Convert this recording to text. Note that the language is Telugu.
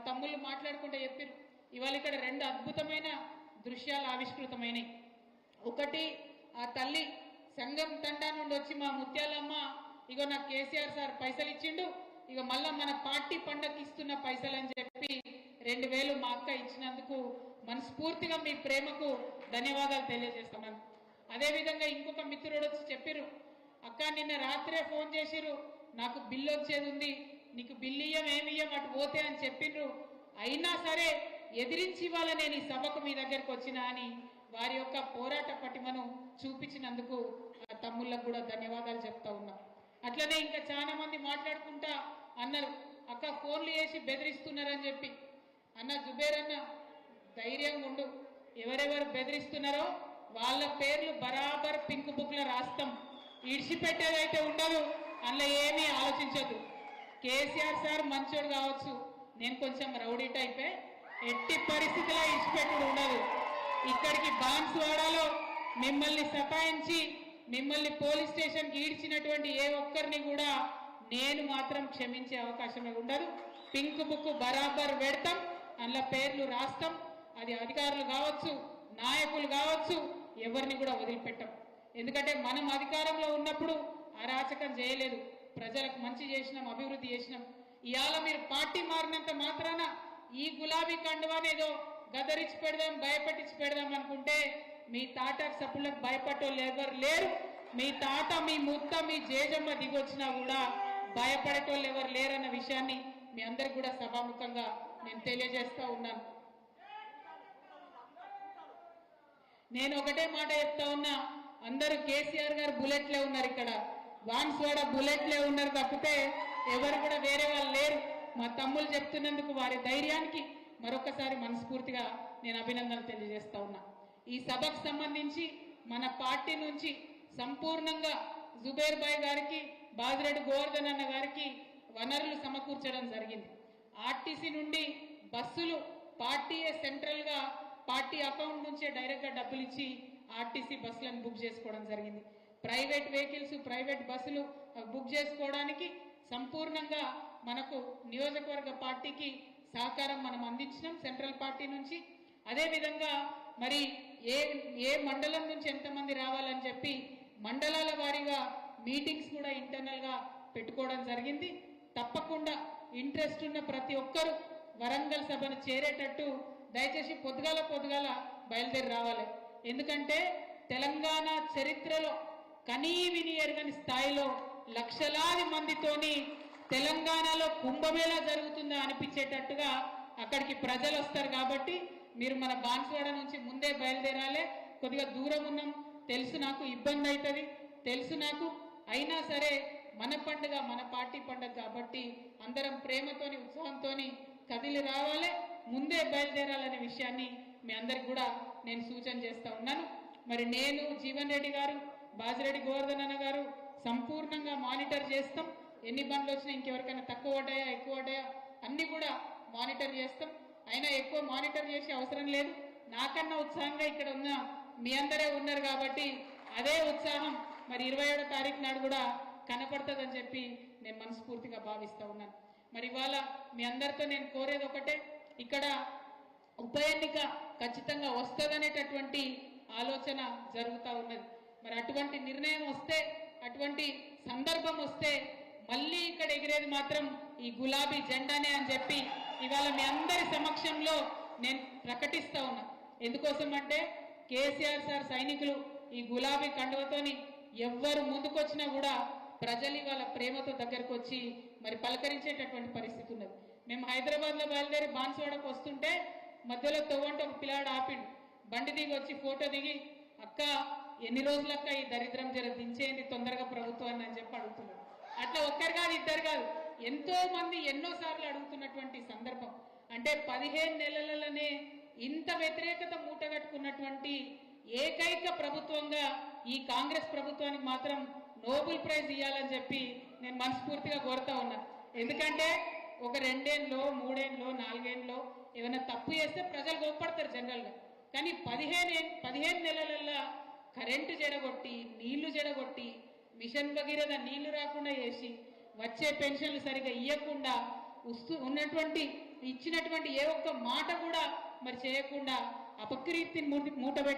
తమ్ముళ్ళు మాట్లాడుకుంటే చెప్పారు. ఇవాళ ఇక్కడ రెండు అద్భుతమైన దృశ్యాలు ఆవిష్కృతమైనవి. ఒకటి, ఆ తల్లి సంఘం తండా నుండి వచ్చి మా ముత్యాలమ్మ ఇగో నాకు కేసీఆర్ సార్ పైసలు ఇచ్చిండు, ఇక మళ్ళా మన పార్టీ పండగకి ఇస్తున్న పైసలు అని చెప్పి 2000 మా అక్క ఇచ్చినందుకు మనస్ఫూర్తిగా మీ ప్రేమకు ధన్యవాదాలు తెలియజేస్తున్నాను. అదేవిధంగా ఇంకొక మిత్రుడు వచ్చి చెప్పారు, అక్క నిన్న రాత్రే ఫోన్ చేసిరు, నాకు బిల్లు వచ్చేది ఉంది, నీకు బిల్లు ఏమియ్యం అటు పోతే అని చెప్పిండ్రు, అయినా సరే ఎదిరించి ఇవాళ నేను ఈ సభకు మీ దగ్గరకు వచ్చినా అని వారి యొక్క పోరాట పటిమను చూపించినందుకు తమ్ముళ్ళకు కూడా ధన్యవాదాలు చెప్తా ఉన్నా. అట్లనే ఇంకా చాలా మంది మాట్లాడుకుంటా అన్నారు, అక్క ఫోన్లు చేసి బెదిరిస్తున్నారని చెప్పి. అన్న జుబేర్ అన్న ధైర్యంగా ఉండు, ఎవరెవరు బెదిరిస్తున్నారో వాళ్ళ పేర్లు బరాబర్ పింక్ బుక్ లో రాస్తాం, ఇడిచిపెట్టేదైతే ఉండదు, అందులో ఏమీ ఆలోచించదు. కేసీఆర్ సార్ మంచోడు కావచ్చు, నేను కొంచెం రౌడీ టైపే, ఎట్టి పరిస్థితిలో ఇడిచిపెట్టుడు ఉండదు. ఇక్కడికి బాన్స్వాడలో మిమ్మల్ని సతాయించి మిమ్మల్ని పోలీస్ స్టేషన్కి ఈడ్చినటువంటి ఏ ఒక్కరిని కూడా నేను మాత్రం క్షమించే అవకాశమే ఉండదు. పింక్ బుక్ బరాబర్ పెడతాం, అందులో పేర్లు రాస్తాం. అది అధికారులు కావచ్చు, నాయకులు కావచ్చు, ఎవరిని కూడా వదిలిపెట్టాం. ఎందుకంటే మనం అధికారంలో ఉన్నప్పుడు అరాచకం చేయలేదు, ప్రజలకు మంచి చేసినాం, అభివృద్ధి చేసినాం. ఇవాళ మీరు పార్టీ మారినంత మాత్రాన ఈ గులాబీ కండువానేదో గదరించి పెడదాం, భయపెట్టించి పెడదాం అనుకుంటే మీ తాట సప్పులకు భయపడేటోళ్ళు ఎవరు లేరు. మీ తాత, మీ ముత్త, మీ జేజమ్మ దిగొచ్చినా కూడా భయపడేటోళ్ళు ఎవరు లేరన్న విషయాన్ని మీ అందరికి కూడా సభాముఖంగా నేను తెలియజేస్తా ఉన్నాను. నేను ఒకటే మాట చెప్తా ఉన్నా, అందరూ కేసీఆర్ గారు బుల్లెట్లే ఉన్నారు, ఇక్కడ బాన్స్వాడ బుల్లెట్లే ఉన్నారు తప్పితే ఎవరు కూడా వేరే వాళ్ళు లేరు. మా తమ్ముళ్ళు చెప్తున్నందుకు వారి ధైర్యానికి మరొకసారి మనస్ఫూర్తిగా నేను అభినందనలు తెలియజేస్తా ఉన్నా. ఈ సభకు సంబంధించి మన పార్టీ నుంచి సంపూర్ణంగా జుబేర్ భాయ్ గారికి, బాజిరెడ్డి గోవర్ధన్ అన్న గారికి వనరులు సమకూర్చడం జరిగింది. ఆర్టీసీ నుండి బస్సులు పార్టీయే సెంట్రల్ గా పార్టీ అకౌంట్ నుంచే డైరెక్ట్ గా డబ్బులు ఇచ్చి ఆర్టీసీ బస్సులను బుక్ చేసుకోవడం జరిగింది. ప్రైవేట్ వెహికల్స్, ప్రైవేట్ బస్సులు బుక్ చేసుకోవడానికి సంపూర్ణంగా మనకు నియోజకవర్గ పార్టీకి సహకారం మనం అందించినాం సెంట్రల్ పార్టీ నుంచి. అదేవిధంగా మరి ఏ మండలం నుంచి ఎంతమంది రావాలని చెప్పి మండలాల వారీగా మీటింగ్స్ కూడా ఇంటర్నల్ గా పెట్టుకోవడం జరిగింది. తప్పకుండా ఇంట్రెస్ట్ ఉన్న ప్రతి ఒక్కరూ వరంగల్ సభను చేరేటట్టు దయచేసి పొద్దుగాల బయలుదేరి రావాలి. ఎందుకంటే తెలంగాణ చరిత్రలో కనీ విని ఎరగని స్థాయిలో లక్షలాది మందితోని తెలంగాణలో కుంభమేళా జరుగుతుందా అనిపించేటట్టుగా అక్కడికి ప్రజలు వస్తారు. కాబట్టి మీరు మన బాన్స్వాడ నుంచి ముందే బయలుదేరాలి. కొద్దిగా దూరం ఉన్నాం, తెలుసు, నాకు ఇబ్బంది అవుతుంది, తెలుసు నాకు, అయినా సరే మన పండుగ, మన పార్టీ పండుగ కాబట్టి అందరం ప్రేమతోని ఉత్సాహంతోని కదిలి రావాలి, ముందే బయలుదేరాలనే విషయాన్ని మీ అందరికి కూడా నేను సూచన చేస్తా ఉన్నాను. మరి నేను, జీవన్ రెడ్డి గారు, బాజిరెడ్డి గోవర్ధన్ అన్న గారు సంపూర్ణంగా మానిటర్ చేస్తాం. ఎన్ని బండ్లు వచ్చినా, ఇంకెవరికైనా తక్కువ పడ్డాయా, ఎక్కువ పడ్డాయా అన్ని కూడా మానిటర్ చేస్తాం. అయినా ఎక్కువ మానిటర్ చేసే అవసరం లేదు, నాకన్నా ఉత్సాహంగా ఇక్కడ ఉన్న మీ అందరే ఉన్నారు కాబట్టి అదే ఉత్సాహం మరి 27వ తారీఖు నాడు కూడా కనపడుతుందని చెప్పి నేను మనస్ఫూర్తిగా భావిస్తా ఉన్నాను. మరి ఇవాళ మీ అందరితో నేను కోరేది ఒకటే, ఇక్కడ ఉప ఎన్నిక ఖచ్చితంగా వస్తుందనేటటువంటి ఆలోచన జరుగుతూ ఉన్నది. మరి అటువంటి నిర్ణయం వస్తే, అటువంటి సందర్భం వస్తే మళ్ళీ ఇక్కడ ఎగిరేది మాత్రం ఈ గులాబీ జెండానే అని చెప్పి ఇవాళ మీ అందరి సమక్షంలో నేను ప్రకటిస్తా ఉన్నా. ఎందుకోసం అంటే కేసీఆర్ సార్ సైనికులు ఈ గులాబీ కండువతోని ఎవ్వరు ముందుకొచ్చినా కూడా ప్రజలు ఇవాళ ప్రేమతో దగ్గరకు వచ్చి మరి పలకరించేటటువంటి పరిస్థితి ఉన్నది. మేము హైదరాబాద్ లో బయలుదేరి బాన్స్వాడకు వస్తుంటే మధ్యలో తవ్వంటే ఒక పిల్లాడు ఆపిండు, బండి దిగి వచ్చి ఫోటో దిగి, అక్క ఎన్ని రోజులక్క ఈ దరిద్రం జర దించేయండి తొందరగా ప్రభుత్వాన్ని అని చెప్పి అడుగుతున్నాడు. అట్లా ఒక్కరు కాదు, ఇద్దరు కాదు, ఎంతో మంది ఎన్నోసార్లు అడుగుతున్నటువంటి సందర్భం. అంటే 15 నెలలనే ఇంత వ్యతిరేకత మూటగట్టుకున్నటువంటి ఏకైక ప్రభుత్వంగా ఈ కాంగ్రెస్ ప్రభుత్వానికి మాత్రం నోబెల్ ప్రైజ్ ఇవ్వాలని చెప్పి నేను మనస్ఫూర్తిగా కోరుతా ఉన్నా. ఎందుకంటే ఒక 2 ఏళ్ళలో 3 ఏళ్ళలో 4 ఏళ్ళలో ఏమైనా తప్పు చేస్తే ప్రజలు గొప్పడతారు జనరల్గా. కానీ 15 నెలలలో కరెంటు జడగొట్టి, నీళ్లు జడగొట్టి, మిషన్ భగీరథ నీళ్లు రాకుండా చేసి, వచ్చే పెన్షన్లు సరిగా ఇవ్వకుండా ఉన్నటువంటి ఇచ్చినటువంటి ఏ ఒక్క మాట కూడా మరి చేయకుండా అపకీర్తిని మూటబెట్టి